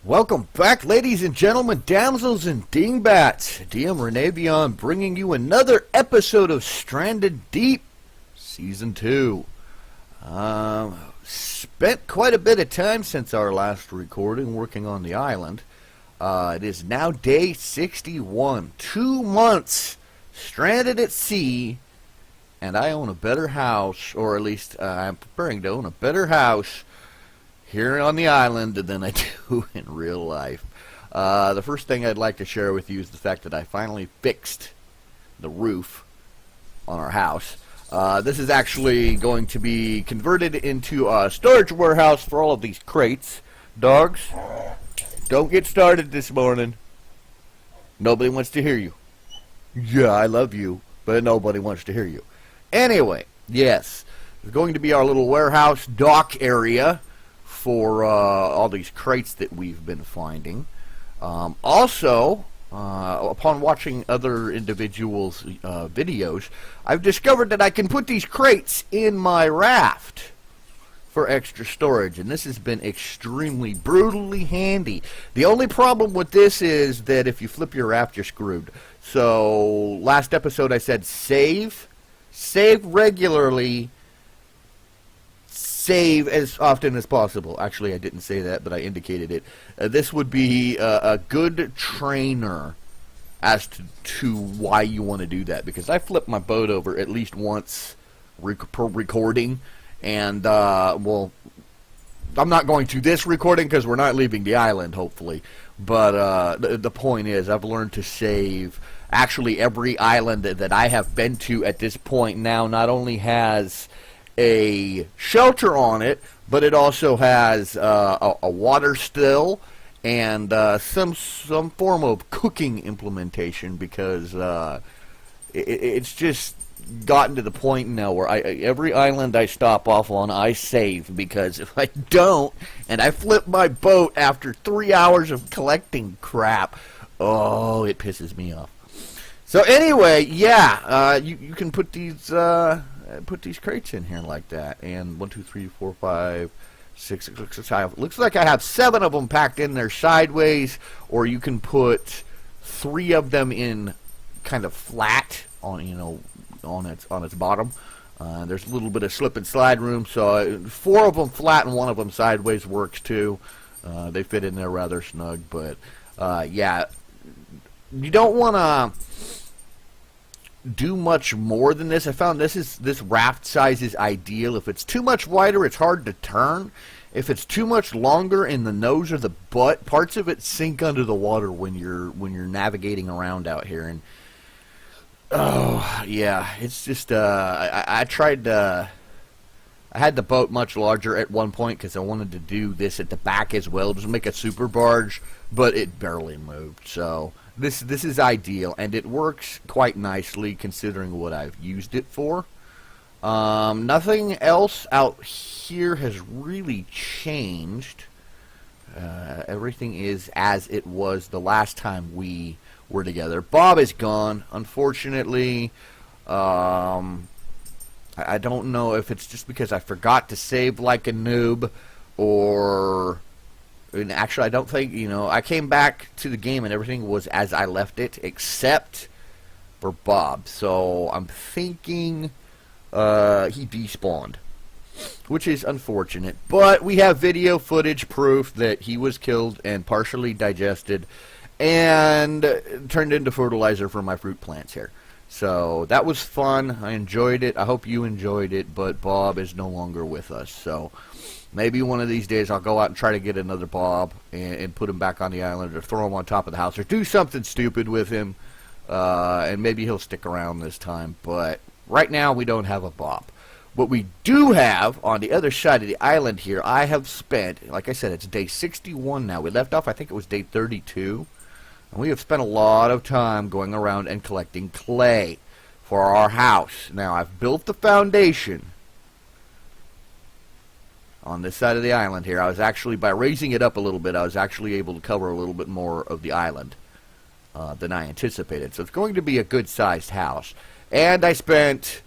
Welcome back, ladies and gentlemen, damsels and dingbats. DM Renavion bringing you another episode of Stranded Deep, Season 2. Spent quite a bit of time since our last recording working on the island. It is now day 61. 2 months stranded at sea, and I own a better house, or at least I'm preparing to own a better house here on the island than I do in real life. The first thing I'd like to share with you is the fact that I finally fixed the roof on our house. This is actually going to be converted into a storage warehouse for all of these crates. Dogs, don't get started this morning. Nobody wants to hear you. Yeah, I love you, but nobody wants to hear you. Anyway, yes, it's going to be our little warehouse dock area for all these crates that we've been finding. Also, upon watching other individuals' videos, I've discovered that I can put these crates in my raft for extra storage, and this has been extremely, brutally handy. The only problem with this is that if you flip your raft, you're screwed. So, last episode I said save regularly, save as often as possible. Actually, I didn't say that, but I indicated it. This would be a good trainer as to why you want to do that, because I flip my boat over at least once per recording, and, well, I'm not going to this recording because we're not leaving the island, hopefully, but the point is I've learned to save. Actually, every island that I have been to at this point now not only has a shelter on it, but it also has a water still and some form of cooking implementation, because it's just gotten to the point now where every island I stop off on, I save, because if I don't and I flip my boat after 3 hours of collecting crap, oh, it pisses me off. So anyway, yeah, you can put these crates in here like that, and 1, 2, 3, 4, 5, 6. Looks like I have 7 of them packed in there sideways, or you can put 3 of them in kind of flat on its bottom. There's a little bit of slip and slide room, so 4 of them flat and 1 of them sideways works too. They fit in there rather snug, but yeah, you don't want to do much more than this. I found this raft size is ideal. If it's too much wider, it's hard to turn. If it's too much longer in the nose or the butt, parts of it sink under the water when you're navigating around out here. And oh yeah, it's just I tried I had the boat much larger at one point because I wanted to do this at the back as well, just make a super barge, but it barely moved. So this is ideal, and it works quite nicely considering what I've used it for. Nothing else out here has really changed. Everything is as it was the last time we were together. Bob is gone, unfortunately. I don't know if it's just because I forgot to save like a noob, or and actually, I don't think, I came back to the game and everything was as I left it, except for Bob. So I'm thinking he despawned, which is unfortunate. But we have video footage proof that he was killed and partially digested and turned into fertilizer for my fruit plants here. So that was fun. I enjoyed it. I hope you enjoyed it. But Bob is no longer with us. So maybe one of these days I'll go out and try to get another Bob and put him back on the island, or throw him on top of the house, or do something stupid with him, and maybe he'll stick around this time. But right now we don't have a Bob. What we do have on the other side of the island here, I have spent, like I said, it's day 61 now. We left off, I think it was day 32. And we have spent a lot of time going around and collecting clay for our house. Now, I've built the foundation on this side of the island here. I was actually, by raising it up a little bit, I was actually able to cover a little bit more of the island than I anticipated. So it's going to be a good-sized house. And I spent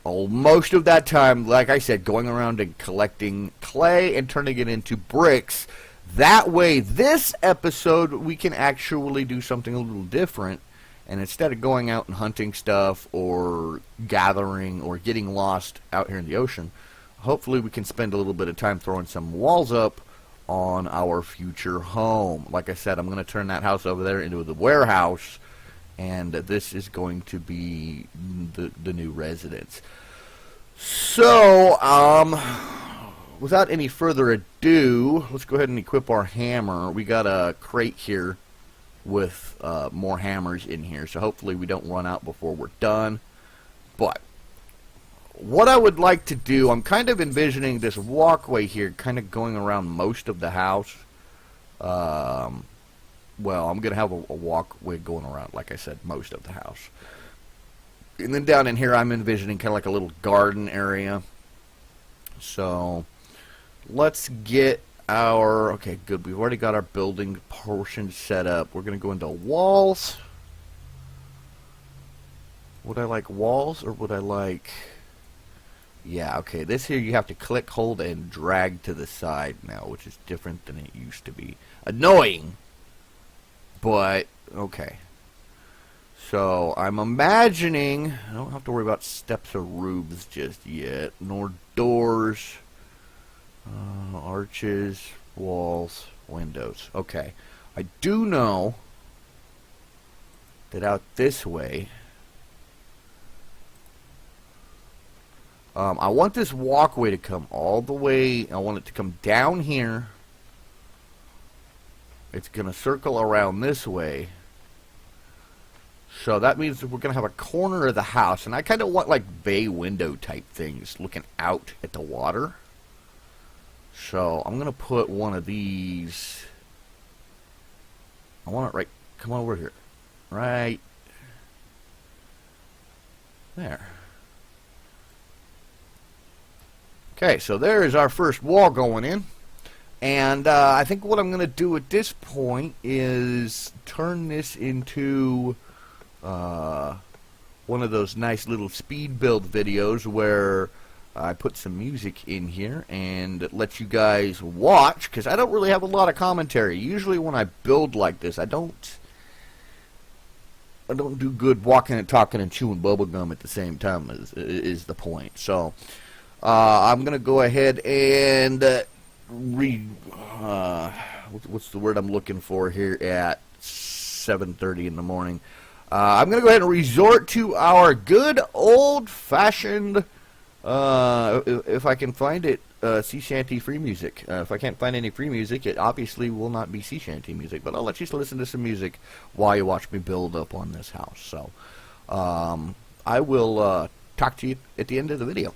most of that time, like I said, going around and collecting clay and turning it into bricks That way, this episode, we can actually do something a little different. And instead of going out and hunting stuff or gathering or getting lost out here in the ocean, hopefully we can spend a little bit of time throwing some walls up on our future home. Like I said, I'm going to turn that house over there into the warehouse, and this is going to be the new residence. So, without any further ado, let's go ahead and equip our hammer. We got a crate here with more hammers in here, so hopefully we don't run out before we're done. But what I would like to do, I'm kind of envisioning this walkway here kind of going around most of the house. Well, I'm going to have a walkway going around, like I said, most of the house. And then down in here, I'm envisioning kind of like a little garden area. So let's get our, okay, good. We've already got our building portion set up. We're going to go into walls. Would I like walls or would I like, yeah, okay. This here you have to click, hold, and drag to the side now, which is different than it used to be. Annoying, but okay. So I'm imagining, I don't have to worry about steps or roofs just yet, nor doors. Arches, walls, windows. Okay. I do know that out this way, I want this walkway to come all the way, I want it to come down here. It's going to circle around this way. So that means that we're going to have a corner of the house, and I kind of want like bay window type things looking out at the water. So I'm going to put one of these. I want it right. Come on over here. Right there. Okay, so there is our first wall going in. And I think what I'm going to do at this point is turn this into one of those nice little speed build videos where I put some music in here and let you guys watch, because I don't really have a lot of commentary. Usually when I build like this, I don't do good walking and talking and chewing bubble gum at the same time is the point. So I'm gonna go ahead and what's the word I'm looking for here at 7:30 in the morning. I'm gonna go ahead and resort to our good old-fashioned, if I can find it, sea shanty free music. If I can't find any free music, it obviously will not be sea shanty music, but I'll let you listen to some music while you watch me build up on this house. So I will talk to you at the end of the video.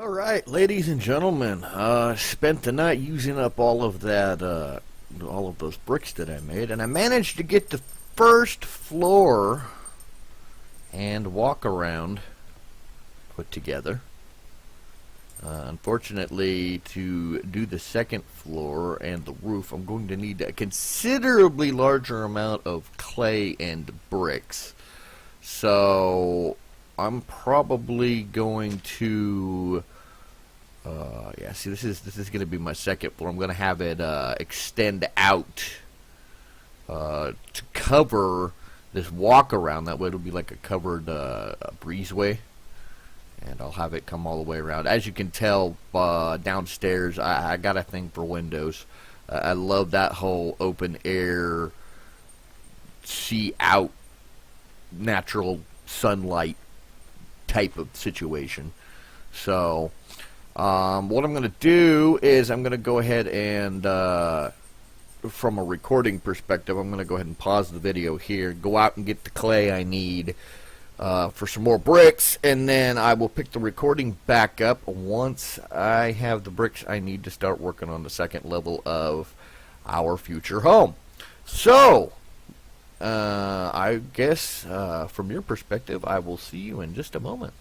All right, ladies and gentlemen, spent the night using up all of that, all of those bricks that I made, and I managed to get the first floor and walk around put together. Unfortunately, to do the second floor and the roof, I'm going to need a considerably larger amount of clay and bricks. So I'm probably going to, yeah. See, this is going to be my second floor. I'm going to have it extend out to cover this walk around. That way, it'll be like a covered breezeway. And I'll have it come all the way around. As you can tell, downstairs, I got a thing for windows. I love that whole open air, see out, natural sunlight type of situation. So, what I'm going to do is I'm going to go ahead and, from a recording perspective, I'm going to go ahead and pause the video here, go out and get the clay I need for some more bricks, and then I will pick the recording back up once I have the bricks I need to start working on the second level of our future home. So, I guess from your perspective, I will see you in just a moment.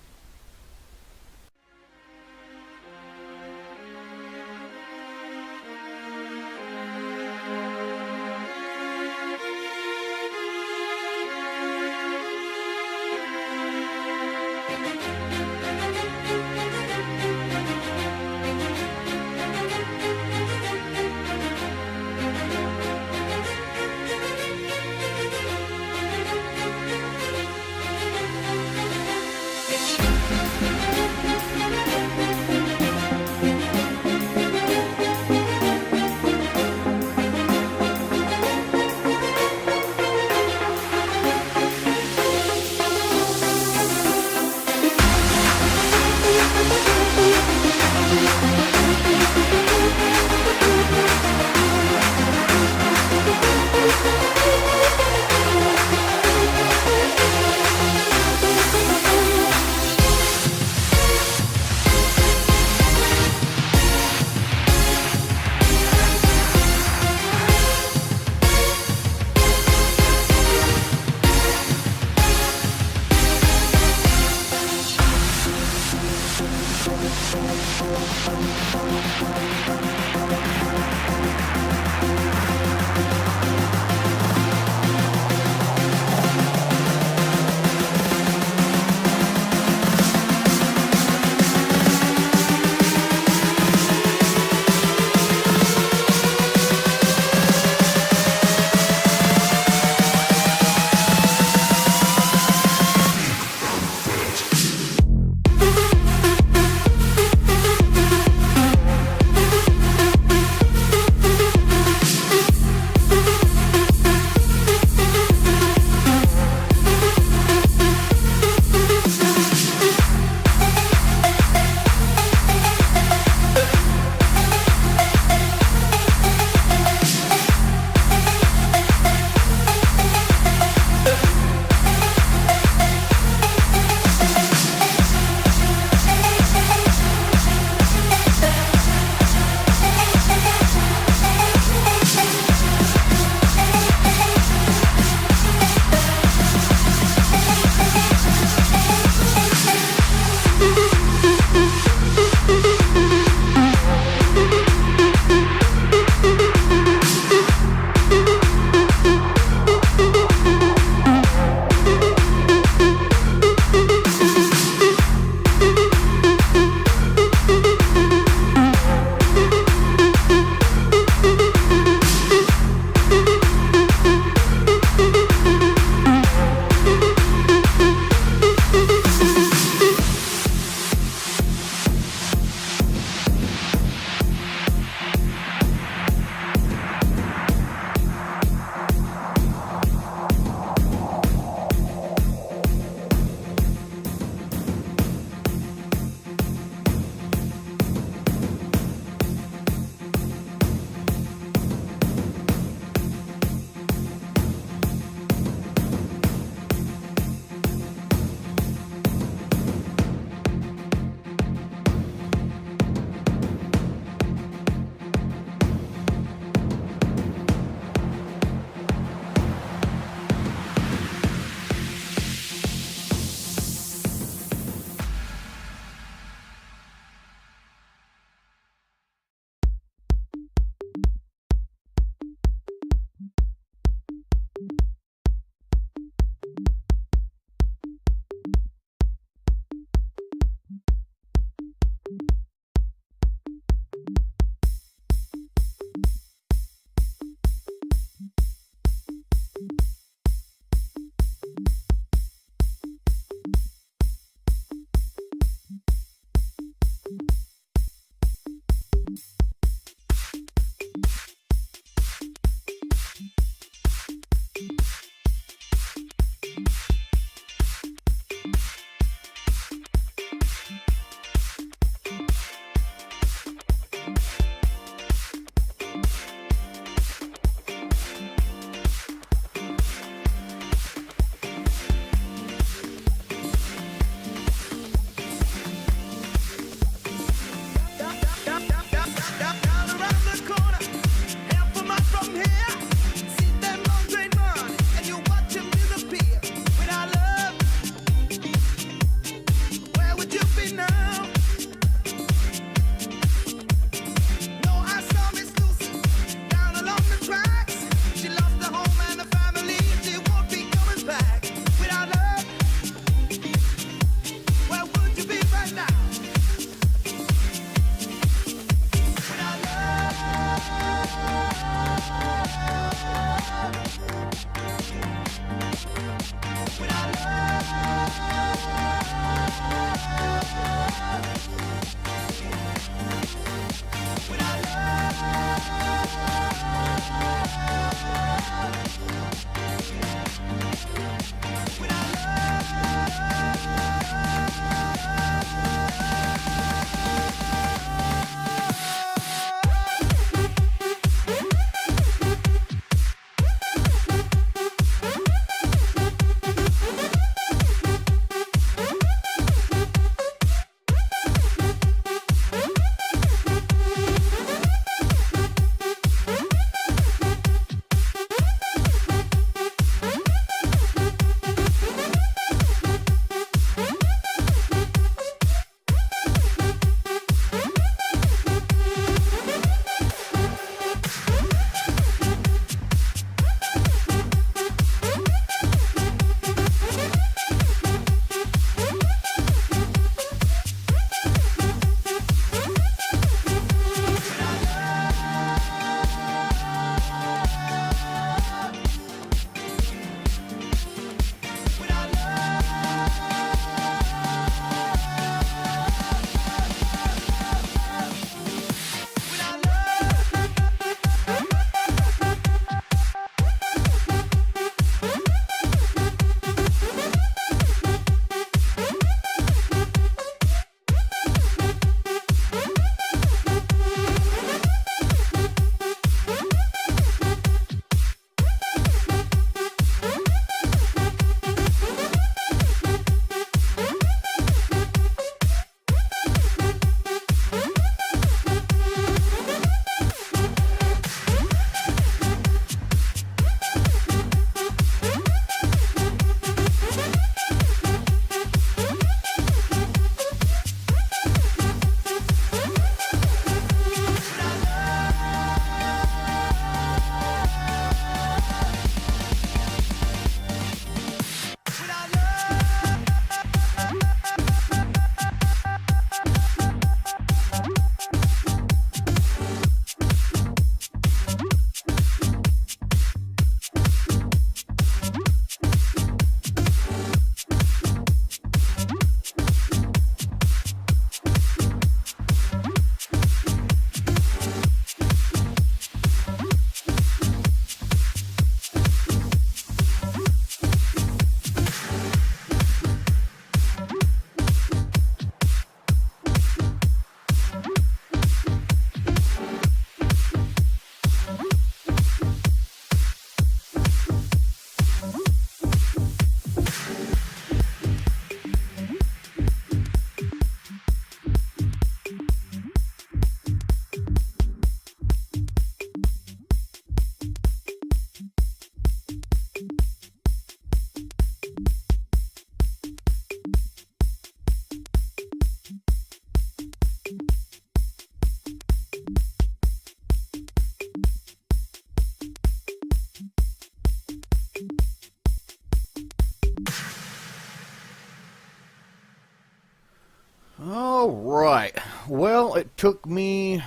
All right. Well, it took me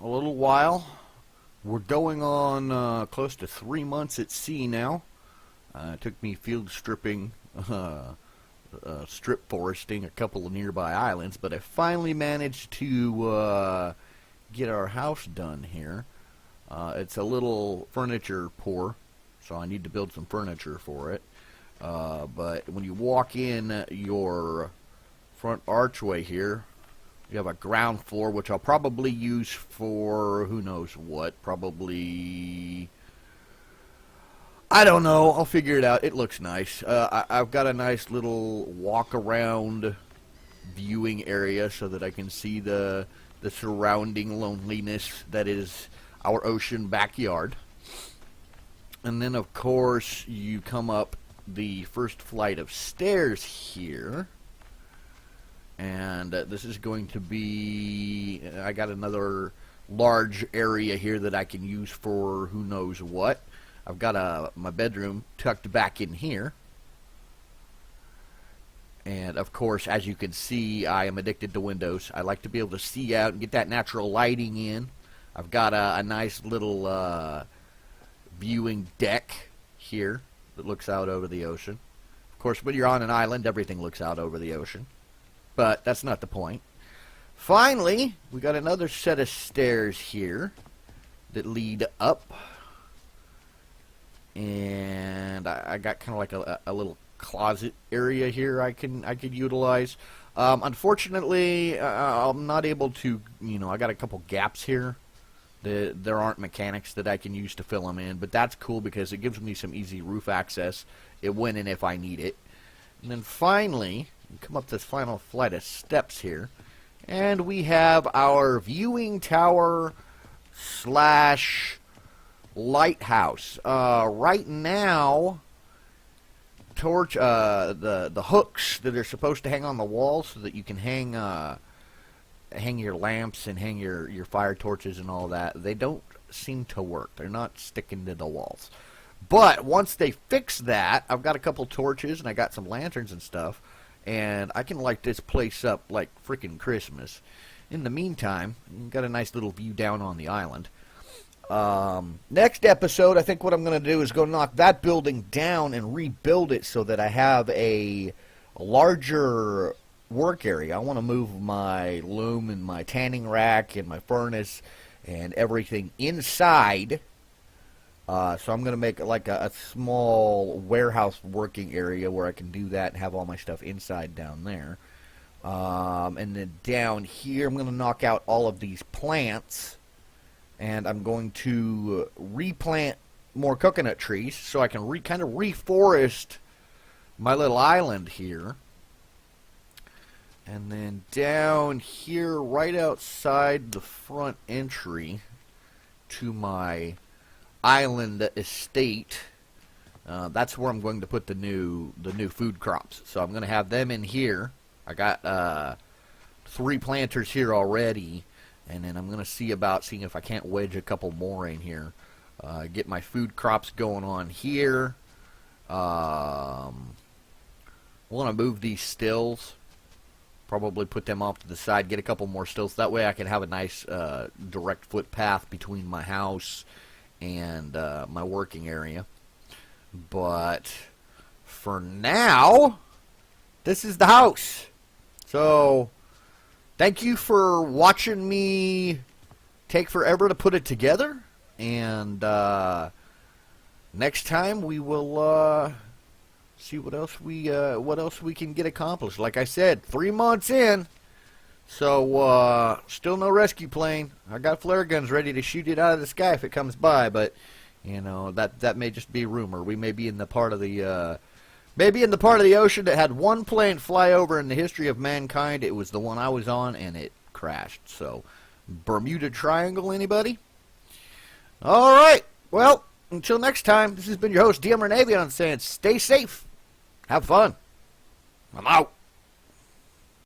a little while. We're going on close to 3 months at sea now. It took me field stripping, strip foresting a couple of nearby islands, but I finally managed to get our house done here. It's a little furniture poor, so I need to build some furniture for it. But when you walk in your front archway here, you have a ground floor, which I'll probably use for who knows what. Probably, I don't know. I'll figure it out. It looks nice. I've got a nice little walk-around viewing area so that I can see the surrounding loneliness that is our ocean backyard. And then, of course, you come up the first flight of stairs here. And this is going to be, I got another large area here that I can use for who knows what. I've got my bedroom tucked back in here. And, of course, as you can see, I am addicted to windows. I like to be able to see out and get that natural lighting in. I've got a nice little viewing deck here that looks out over the ocean. Of course, when you're on an island, everything looks out over the ocean. But that's not the point. Finally, we got another set of stairs here that lead up. And I got kind of like a little closet area here I could utilize. Unfortunately, I'm not able to, I got a couple gaps here. There aren't mechanics that I can use to fill them in, but that's cool because it gives me some easy roof access when and if I need it. And then finally, we come up this final flight of steps here, and we have our viewing tower / lighthouse. Right now, the hooks that are supposed to hang on the wall so that you can hang your lamps and hang your fire torches and all that, they don't seem to work. They're not sticking to the walls. But once they fix that, I've got a couple torches and I got some lanterns and stuff, and I can light this place up like freaking Christmas. In the meantime, you've got a nice little view down on the island. Next episode, I think what I'm going to do is go knock that building down and rebuild it so that I have a larger work area. I want to move my loom and my tanning rack and my furnace and everything inside. So I'm going to make like a small warehouse working area where I can do that and have all my stuff inside down there. And then down here, I'm going to knock out all of these plants. And I'm going to replant more coconut trees so I can kind of reforest my little island here. And then down here, right outside the front entry to my island estate, that's where I'm going to put the new food crops. So I'm going to have them in here. I got 3 planters here already, and then I'm going to see about seeing if I can't wedge a couple more in here. Get my food crops going on here. I want to move these stills. Probably put them off to the side, get a couple more stills. That way I can have a nice direct footpath between my house and my working area. But for now, this is the house. So thank you for watching me take forever to put it together. And next time we will see what else we can get accomplished. Like I said, 3 months in, so still no rescue plane. I got flare guns ready to shoot it out of the sky if it comes by, but that may just be rumor. We may be in the part of the ocean that had one plane fly over in the history of mankind. It was the one I was on, and it crashed. So, Bermuda Triangle, anybody? All right. Well, until next time, this has been your host, DM Renavion, saying stay safe. Have fun. I'm out.